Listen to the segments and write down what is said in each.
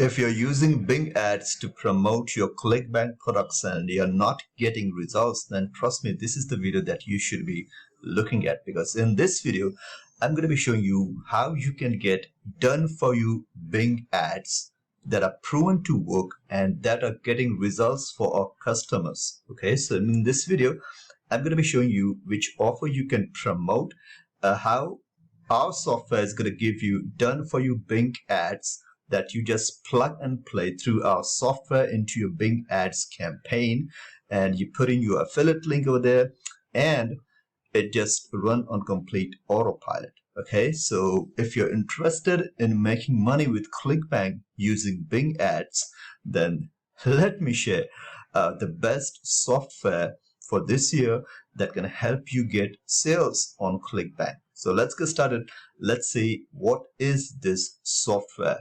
If you're using Bing ads to promote your Clickbank products and you're not getting results, then trust me, this is the video that you should be looking at, because in this video, I'm going to be showing you how you can get done for you Bing ads that are proven to work and that are getting results for our customers. Okay, so in this video, I'm going to be showing you which offer you can promote, how our software is going to give you done for you Bing ads that you just plug and play through our software into your Bing ads campaign, and you put in your affiliate link over there and it just run on complete autopilot. Okay, so if you're interested in making money with Clickbank using Bing ads, then let me share the best software for this year that can help you get sales on Clickbank. So let's get started. Let's see, what is this software?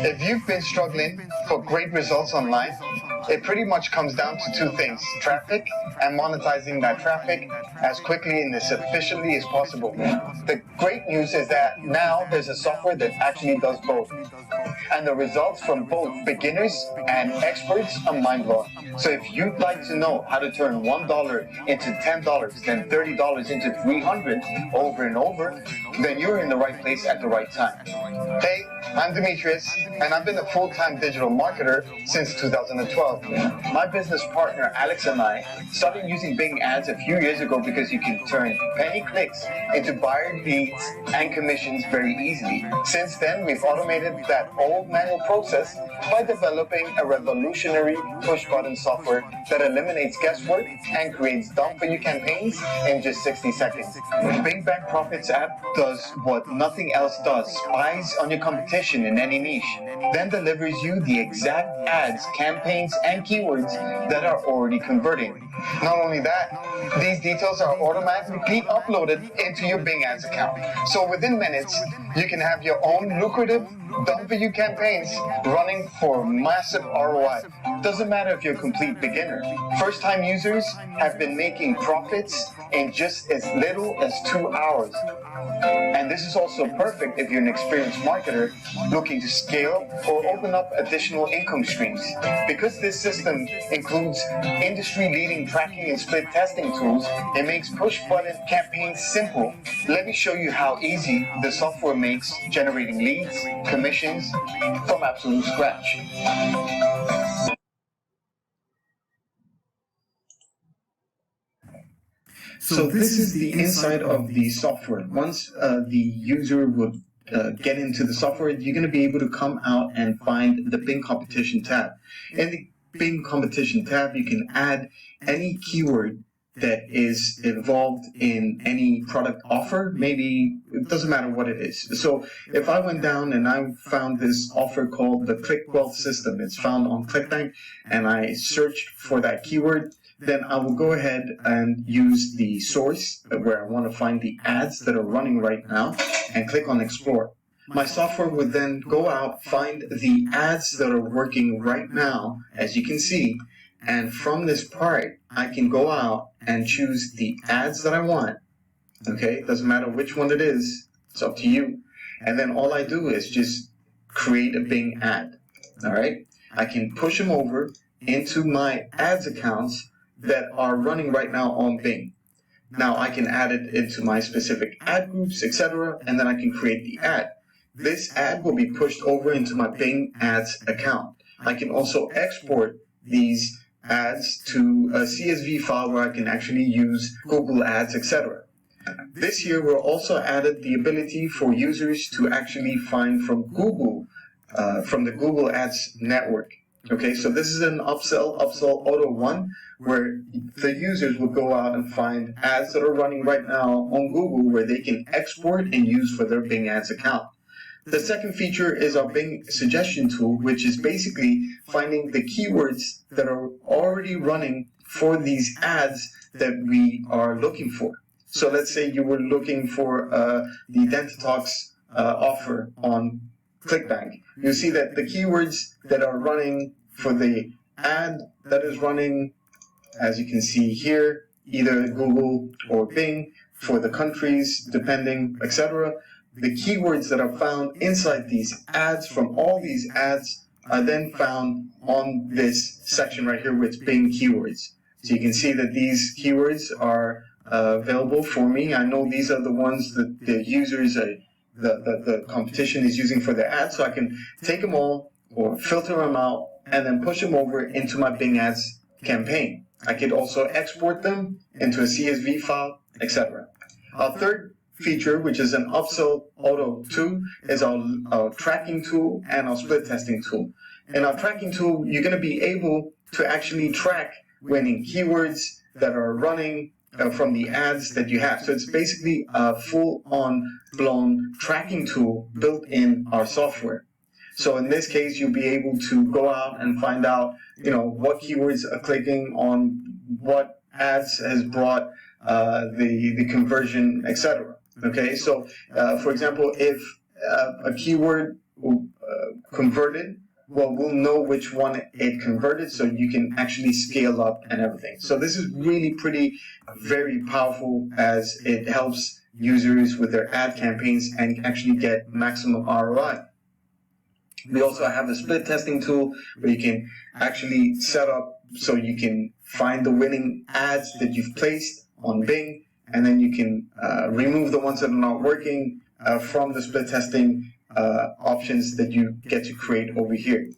If you've been struggling for great results online, it pretty much comes down to two things: traffic and monetizing that traffic as quickly and as efficiently as possible. The great news is that now there's a software that actually does both. And the results from both beginners and experts are mind-blowing. So if you'd like to know how to turn $1 into $10, then $30 into $300 over and over, then you're in the right place at the right time. Hey, I'm Demetrius, and I've been a full-time digital marketer since 2012. My business partner Alex and I started using Bing ads a few years ago because you can turn penny clicks into buyer leads and commissions very easily. Since then, we've automated that old manual process by developing a revolutionary push-button software that eliminates guesswork and creates done-for-you campaigns in just 60 seconds. Bing Bank Profits app does what nothing else does: spies on your competition in any niche, then delivers you the exact ads, campaigns, and keywords that are already converting. Not only that, these details are automatically uploaded into your Bing ads account. So within minutes, you can have your own lucrative done-for-you campaigns running for massive ROI. Doesn't matter if you're a complete beginner. First-time users have been making profits in just as little as 2 hours. And this is also perfect if you're an experienced marketer looking to scale or open up additional income streams. Because this system includes industry-leading tracking and split testing tools, it makes push-button campaigns simple. Let me show you how easy the software makes generating leads, commissions from absolute scratch. So this is the inside of the software. Once the user would get into the software, you're going to be able to come out and find the Bing Competition tab. In the Bing Competition tab, you can add any keyword that is involved in any product offer. Maybe it doesn't matter what it is. So if I went down and I found this offer called the Click Wealth System, it's found on Clickbank, and I searched for that keyword, then I will go ahead and use the source where I want to find the ads that are running right now and click on Explore. My software would then go out, find the ads that are working right now, as you can see, and from this part, I can go out and choose the ads that I want. Okay, it doesn't matter which one it is, it's up to you. And then all I do is just create a Bing ad. All right, I can push them over into my ads accounts that are running right now on Bing. Now I can add it into my specific ad groups, etc., and then I can create the ad. This ad will be pushed over into my Bing ads account. I can also export these ads to a CSV file where I can actually use Google Ads, etc. This year, we're also added the ability for users to actually find from Google, from the Google Ads network. Okay, so this is an upsell auto 1, where the users will go out and find ads that are running right now on Google where they can export and use for their Bing Ads account. The second feature is our Bing suggestion tool, which is basically finding the keywords that are already running for these ads that we are looking for. So let's say you were looking for the Dentitox offer on Clickbank. You see that the keywords that are running for the ad that is running, as you can see here, either Google or Bing for the countries, depending, etc. The keywords that are found inside these ads from all these ads are then found on this section right here with Bing keywords. So you can see that these keywords are available for me. I know these are the ones that the users, the competition is using for their ads, so I can take them all or filter them out and then push them over into my Bing Ads campaign. I could also export them into a CSV file, etc. Our third feature, which is an upsell auto 2, is our tracking tool and our split testing tool. In our tracking tool, you're going to be able to actually track winning keywords that are running from the ads that you have. So it's basically a full-on blown tracking tool built in our software. So in this case, you'll be able to go out and find out, what keywords are clicking on what ads has brought the conversion, etc. Okay, so for example, if a keyword converted, well, we'll know which one it converted, so you can actually scale up and everything. So this is really very powerful, as it helps users with their ad campaigns and actually get maximum ROI. We also have the split testing tool where you can actually set up so you can find the winning ads that you've placed on Bing, and then you can remove the ones that are not working from the split testing options that you get to create over here.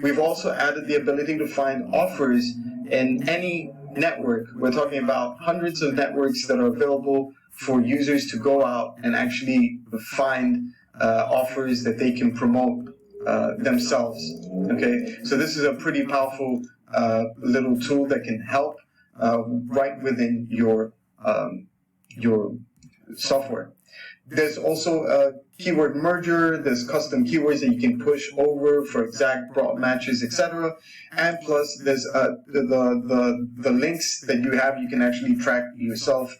We've also added the ability to find offers in any network. We're talking about hundreds of networks that are available for users to go out and actually find offers that they can promote themselves. Okay, so this is a pretty powerful little tool that can help right within your software. There's also a keyword merger. There's custom keywords that you can push over for exact broad matches, etc. And plus, there's the links that you have. You can actually track yourself,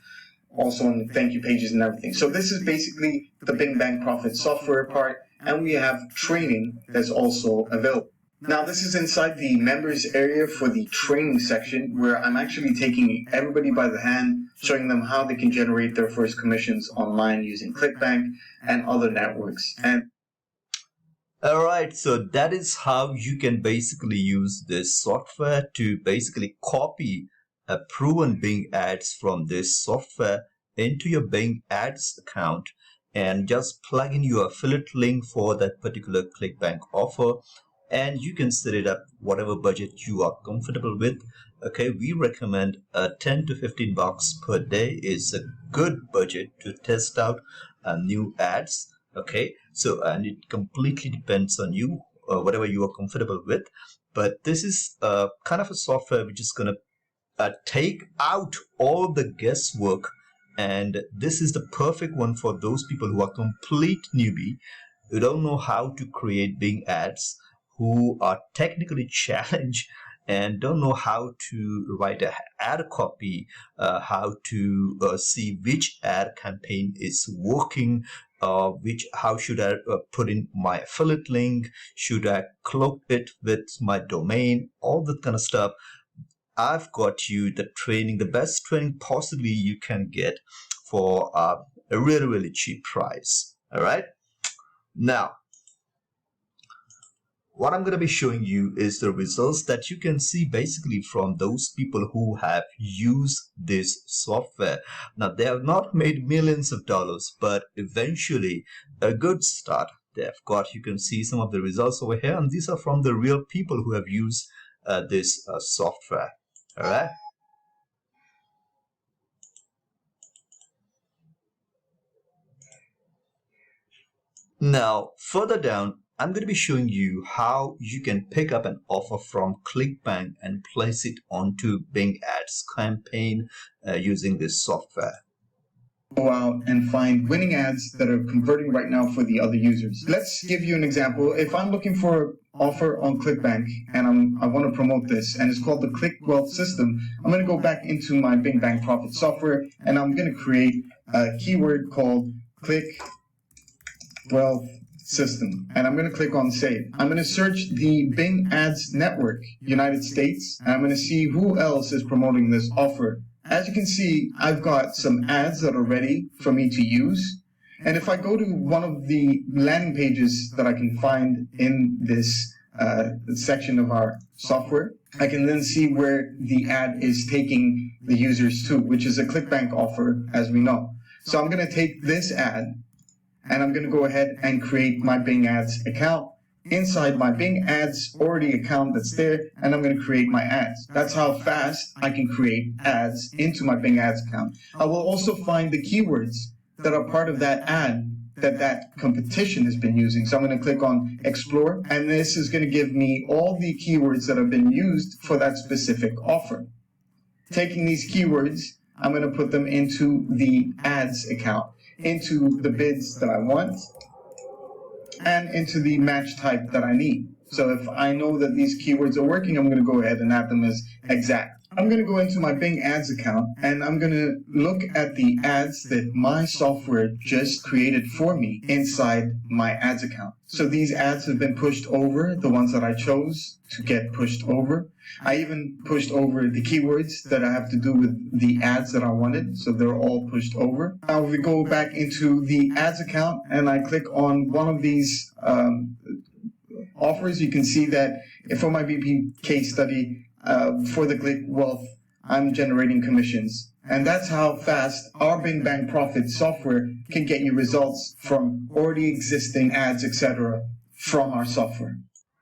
also on the thank you pages and everything. So this is basically the Bing Bang Profit software part, and we have training that's also available. Now, this is inside the members area for the training section, where I'm actually taking everybody by the hand, showing them how they can generate their first commissions online using Clickbank and other networks. And Alright, so that is how you can basically use this software to basically copy a proven Bing ads from this software into your Bing ads account and just plug in your affiliate link for that particular Clickbank offer, and you can set it up whatever budget you are comfortable with. Okay, we recommend 10 to 15 bucks per day is a good budget to test out new ads. Okay, so and it completely depends on you, whatever you are comfortable with. But this is kind of a software which is going to take out all the guesswork, and this is the perfect one for those people who are complete newbie, who don't know how to create Bing ads, who are technically challenged and don't know how to write an ad copy, how to see which ad campaign is working, how should I put in my affiliate link, should I cloak it with my domain, all that kind of stuff. I've got you the training, the best training possibly you can get for a really cheap price. All right, now what I'm going to be showing you is the results that you can see basically from those people who have used this software. Now, they have not made millions of dollars, but eventually a good start they've got. You can see some of the results over here, and these are from the real people who have used this software. All right. Now, further down, I'm going to be showing you how you can pick up an offer from Clickbank and place it onto Bing Ads campaign using this software. Go out and find winning ads that are converting right now for the other users. Let's give you an example. If I'm looking for an offer on Clickbank and I want to promote this, and it's called the Click Wealth System, I'm going to go back into my Bing Bang Profit software and I'm going to create a keyword called Click Wealth System, and I'm going to click on Save. I'm going to search the Bing Ads Network, United States, and I'm going to see who else is promoting this offer. As you can see, I've got some ads that are ready for me to use. And if I go to one of the landing pages that I can find in this section of our software, I can then see where the ad is taking the users to, which is a Clickbank offer, as we know. So I'm going to take this ad and I'm going to go ahead and create my Bing Ads account inside my Bing Ads already account that's there, and I'm going to create my ads. That's how fast I can create ads into my Bing Ads account. I will also find the keywords that are part of that ad that competition has been using. So I'm going to click on Explore, and this is going to give me all the keywords that have been used for that specific offer. Taking these keywords, I'm going to put them into the ads account, into the bids that I want, and into the match type that I need. So if I know that these keywords are working, I'm going to go ahead and add them as exact. I'm going to go into my Bing Ads account and I'm going to look at the ads that my software just created for me inside my ads account. So these ads have been pushed over, the ones that I chose to get pushed over. I even pushed over the keywords that I have to do with the ads that I wanted, so they're all pushed over. Now if we go back into the ads account and I click on one of these offers, you can see that for my BP case study, for the Click Wealth, I'm generating commissions. And that's how fast our Bing Bang Profit software can get you results from already existing ads, etc., from our software.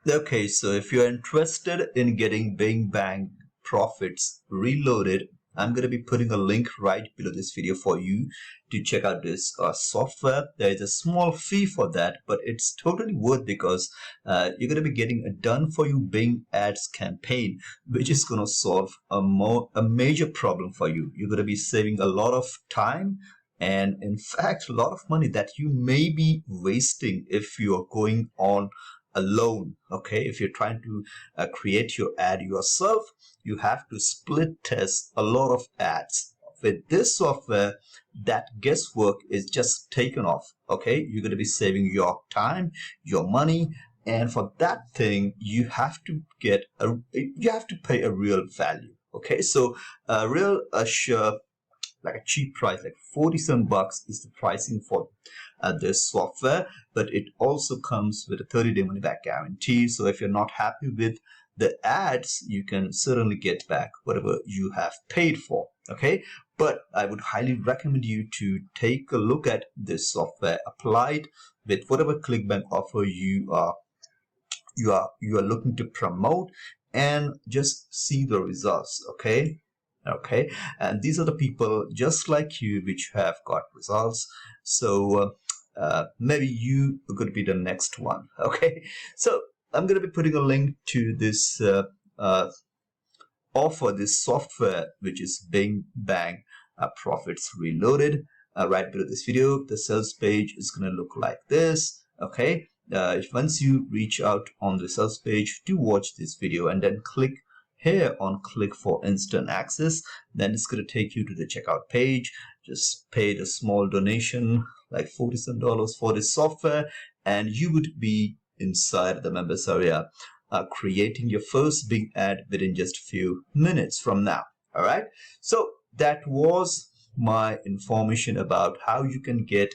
Okay, so if you're interested in getting Bing Bang Profits reloaded, I'm going to be putting a link right below this video for you to check out this software. There is a small fee for that, but it's totally worth because you're going to be getting a done-for-you Bing Ads campaign, which is going to solve a major problem for you. You're going to be saving a lot of time and, in fact, a lot of money that you may be wasting if you are going on alone. Okay, if you're trying to create your ad yourself, you have to split test a lot of ads. With this software, that guesswork is just taken off. Okay, you're going to be saving your time, your money, and for that thing you have to pay a real value. Okay, so a real sure, like a cheap price, like 47 bucks is the pricing for this software, but it also comes with a 30-day money-back guarantee. So if you're not happy with the ads, you can certainly get back whatever you have paid for. Okay, but I would highly recommend you to take a look at this software, apply it with whatever Clickbank offer you are looking to promote, and just see the results. Okay, and these are the people just like you which have got results. So maybe you are going to be the next one. Okay, so I'm going to be putting a link to this offer, this software, which is Bing Bang Profits Reloaded, right below this video. The sales page is going to look like this. Okay, once you reach out on the sales page, do watch this video and then click here on click for instant access. Then it's going to take you to the checkout page. Just pay the small donation like $47 for this software, and you would be inside the members area creating your first Bing ad within just a few minutes from now. All right, so that was my information about how you can get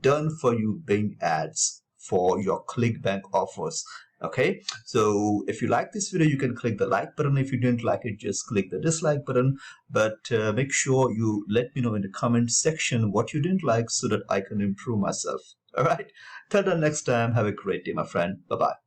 done for you Bing ads for your Clickbank offers. Okay, so if you like this video, you can click the like button. If you didn't like it, just click the dislike button. But make sure you let me know in the comment section what you didn't like so that I can improve myself. All right, till the next time, have a great day, my friend. Bye-bye.